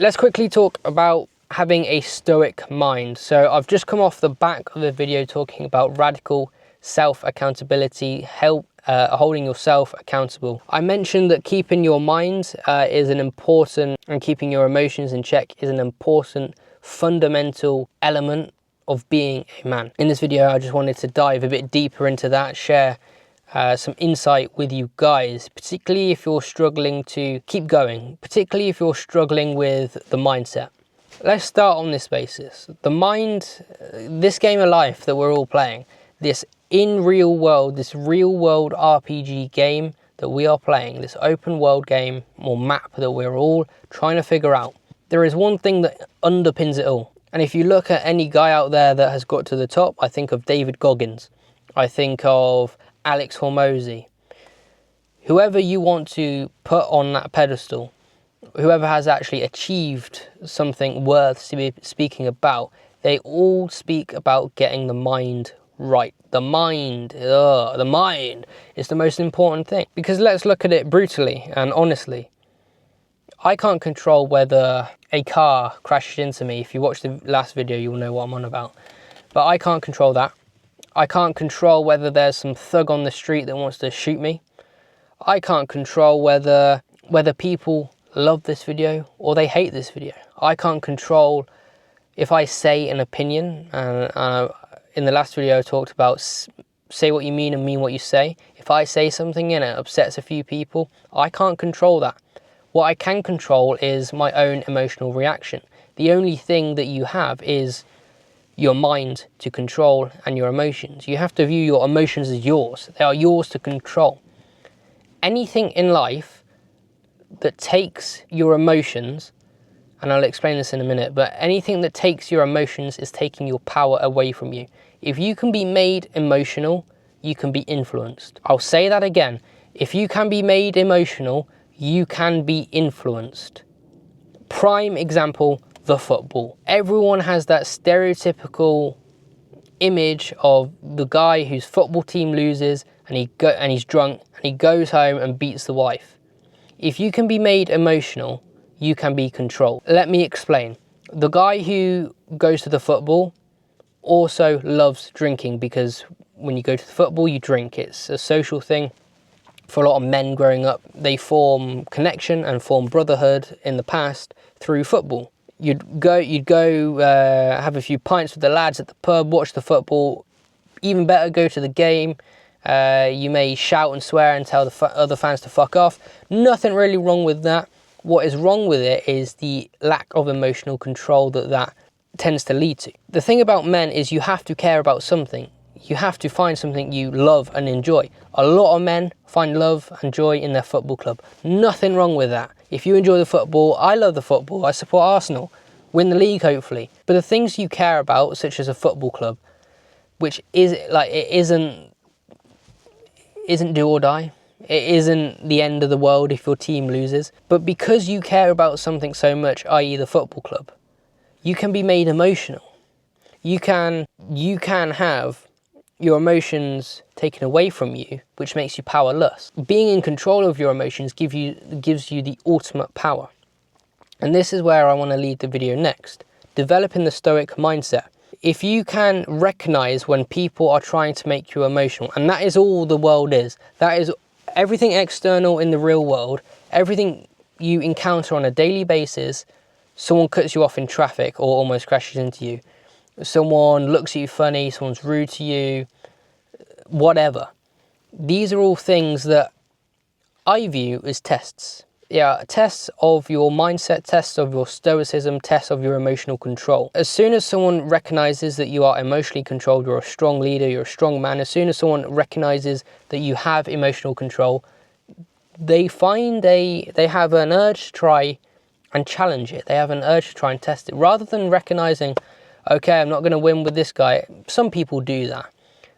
Let's quickly talk about having a stoic mind. So I've just come off the back of the video talking about radical self-accountability, holding yourself accountable. I mentioned that keeping your mind and keeping your emotions in check is an important fundamental element of being a man. In this video, I just wanted to dive a bit deeper into that, share some insight with you guys, particularly if you're struggling to keep going, particularly if you're struggling with the mindset. Let's start on this basis. The mind, this game of life that we're all playing, this real world RPG game that we are playing, this open world game or map that we're all trying to figure out, there is one thing that underpins it all. And if you look at any guy out there that has got to the top, I think of David Goggins, I think of Alex Hormozy, whoever you want to put on that pedestal, whoever has actually achieved something worth speaking about, they all speak about getting the mind right. The mind is the most important thing. Because let's look at it brutally and honestly. I can't control whether a car crashes into me. If you watch the last video, you'll know what I'm on about. But I can't control that. I can't control whether there's some thug on the street that wants to shoot me. I can't control whether people love this video or they hate this video. I can't control if I say an opinion. In the last video I talked about say what you mean and mean what you say. If I say something and it upsets a few people, I can't control that. What I can control is my own emotional reaction. The only thing that you have is your mind to control and your emotions. You have to view your emotions as yours. They are yours to control. Anything in life that takes your emotions, and I'll explain this in a minute, but anything that takes your emotions is taking your power away from you. If you can be made emotional, you can be influenced. I'll say that again. If you can be made emotional, you can be influenced. Prime example, the football. Everyone has that stereotypical image of the guy whose football team loses and he's drunk and he goes home and beats the wife. If you can be made emotional, you can be controlled. Let me explain. The guy who goes to the football also loves drinking, because when you go to the football, you drink. It's a social thing. For a lot of men growing up, they form connection and form brotherhood in the past through football. You'd go have a few pints with the lads at the pub, watch the football. Even better, go to the game. You may shout and swear and tell the other fans to fuck off. Nothing really wrong with that. What is wrong with it is the lack of emotional control that tends to lead to. The thing about men is you have to care about something. You have to find something you love and enjoy. A lot of men find love and joy in their football club. Nothing wrong with that. If you enjoy the football, I love the football, I support Arsenal, win the league hopefully. But the things you care about, such as a football club, which is like, it isn't do or die. It isn't the end of the world if your team loses. But because you care about something so much, i.e. the football club, you can be made emotional. You can have your emotions taken away from you, which makes you powerless. Being in control of your emotions gives you the ultimate power. And this is where I want to lead the video next. Developing the stoic mindset. If you can recognize when people are trying to make you emotional, and that is all the world is, that is everything external in the real world, everything you encounter on a daily basis. Someone cuts you off in traffic or almost crashes into you. Someone looks at you funny, someone's rude to you, whatever. These are all things that I view as tests. Yeah, tests of your mindset, tests of your stoicism, tests of your emotional control. As soon as someone recognizes that you are emotionally controlled, you're a strong leader, you're a strong man, as soon as someone recognizes that you have emotional control, they have an urge to try and challenge it. They have an urge to try and test it. Rather than recognizing, okay, I'm not going to win with this guy. Some people do that.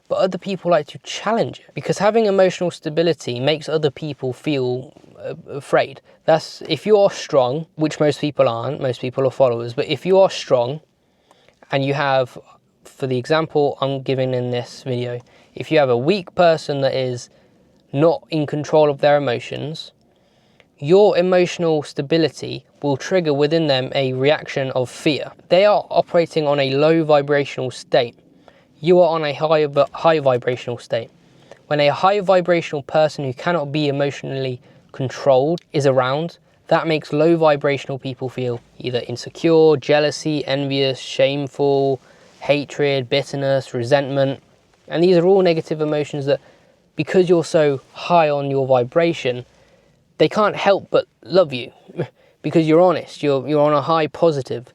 But other people like to challenge it, because having emotional stability makes other people feel afraid. That's if you're strong, which most people aren't, most people are followers, but if you are strong and you have, for the example I'm giving in this video, if you have a weak person that is not in control of their emotions, your emotional stability will trigger within them a reaction of fear. They are operating on a low vibrational state. You are on a high vibrational state. When a high vibrational person who cannot be emotionally controlled is around, that makes low vibrational people feel either insecure, jealousy, envious, shameful, hatred, bitterness, resentment. And these are all negative emotions that, because you're so high on your vibration, they can't help but love you because you're honest, you're on a high positive.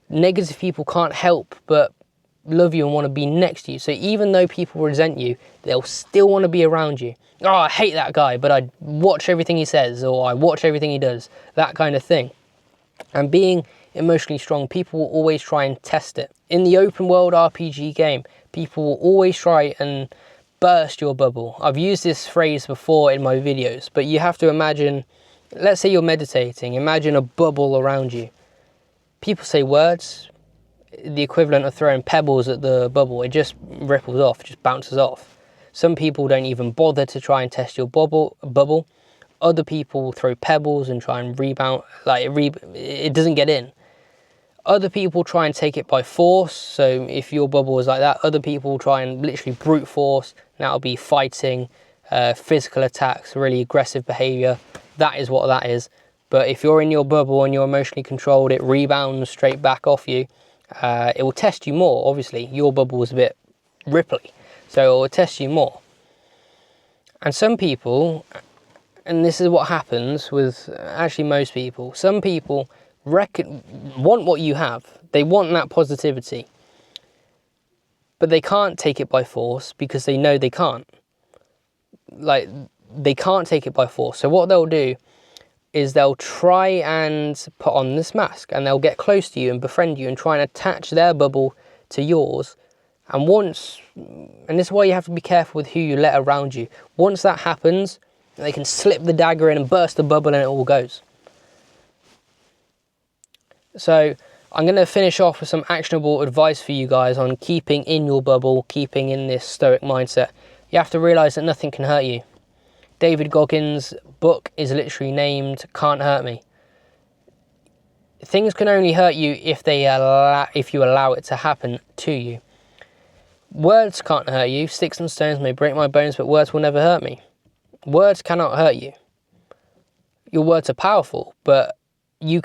Negative people can't help but love you and want to be next to you. So even though people resent you, they'll still want to be around you. Oh, I hate that guy, but I watch everything he says, or I watch everything he does, that kind of thing. And being emotionally strong, people will always try and test it. In the open world RPG game, people will always try and burst your bubble. I've used this phrase before in my videos, but you have to imagine, let's say you're meditating, imagine a bubble around you. People say words, the equivalent of throwing pebbles at the bubble. It just ripples off, just bounces off. Some people don't even bother to try and test your bubble. Other people throw pebbles and try and rebound, like it doesn't get in. Other people try and take it by force. So if your bubble is like that, other people try and literally brute force. That'll be fighting, physical attacks, really aggressive behavior. That is what that is. But if you're in your bubble and you're emotionally controlled, it rebounds straight back off you. It will test you more. Obviously, your bubble is a bit ripply, so it will test you more. And some people, and this is what happens with actually most people, some people want what you have. They want that positivity, but they can't take it by force because they know they can't. Like, they can't take it by force. So what they'll do is they'll try and put on this mask, and they'll get close to you and befriend you and try and attach their bubble to yours. And this is why you have to be careful with who you let around you. Once that happens, they can slip the dagger in and burst the bubble and it all goes. So I'm going to finish off with some actionable advice for you guys on keeping in your bubble, keeping in this stoic mindset. You have to realize that nothing can hurt you. David Goggins' book is literally named Can't Hurt Me. Things can only hurt you if you allow it to happen to you. Words can't hurt you. Sticks and stones may break my bones, but words will never hurt me. Words cannot hurt you. Your words are powerful, but you're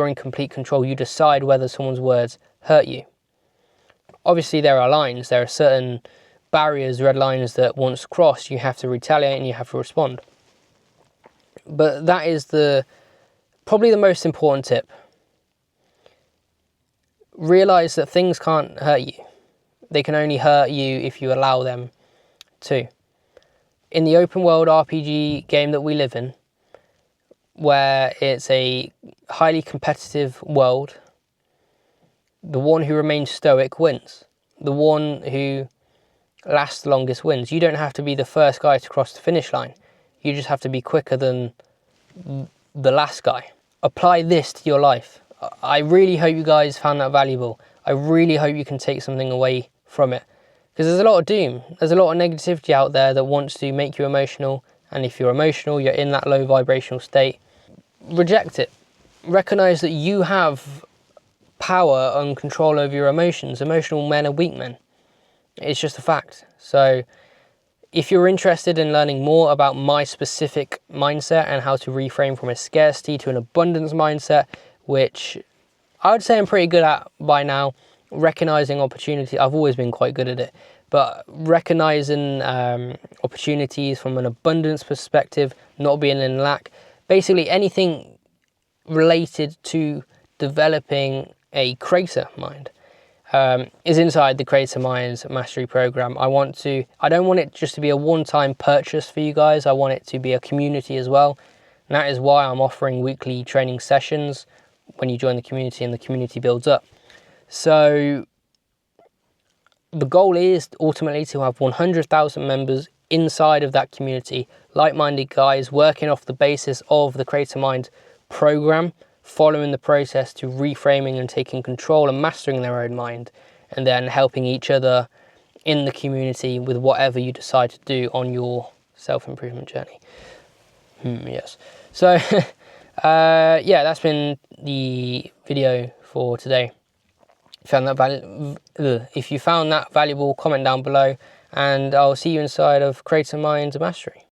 in complete control. You decide whether someone's words hurt you. Obviously, there are lines. There are certain barriers, red lines that once crossed, you have to retaliate and you have to respond. But that is probably the most important tip. Realize that things can't hurt you. They can only hurt you if you allow them to. In the open world RPG game that we live in, where it's a highly competitive world, the one who remains stoic wins. The one who lasts the longest wins. You don't have to be the first guy to cross the finish line. You just have to be quicker than the last guy. Apply this to your life. I really hope you guys found that valuable. I really hope you can take something away from it. Because there's a lot of doom. There's a lot of negativity out there that wants to make you emotional. And if you're emotional, you're in that low vibrational state. Reject it. Recognize that you have power and control over your emotions. Emotional men are weak men. It's just a fact. So if you're interested in learning more about my specific mindset and how to reframe from a scarcity to an abundance mindset, which I would say I'm pretty good at by now, recognizing opportunity. I've always been quite good at it, but recognizing opportunities from an abundance perspective, not being in lack, basically anything related to developing a creator mind. Is inside the Creator Minds Mastery Program. I don't want it just to be a one-time purchase for you guys. I want it to be a community as well. And that is why I'm offering weekly training sessions when you join the community and the community builds up. So the goal is ultimately to have 100,000 members inside of that community, like-minded guys working off the basis of the Creator Mind program, following the process to reframing and taking control and mastering their own mind, and then helping each other in the community with whatever you decide to do on your self-improvement journey. Yes. So yeah, that's been the video for today. If you found that valuable, comment down below, and I'll see you inside of Creator Mind Mastery.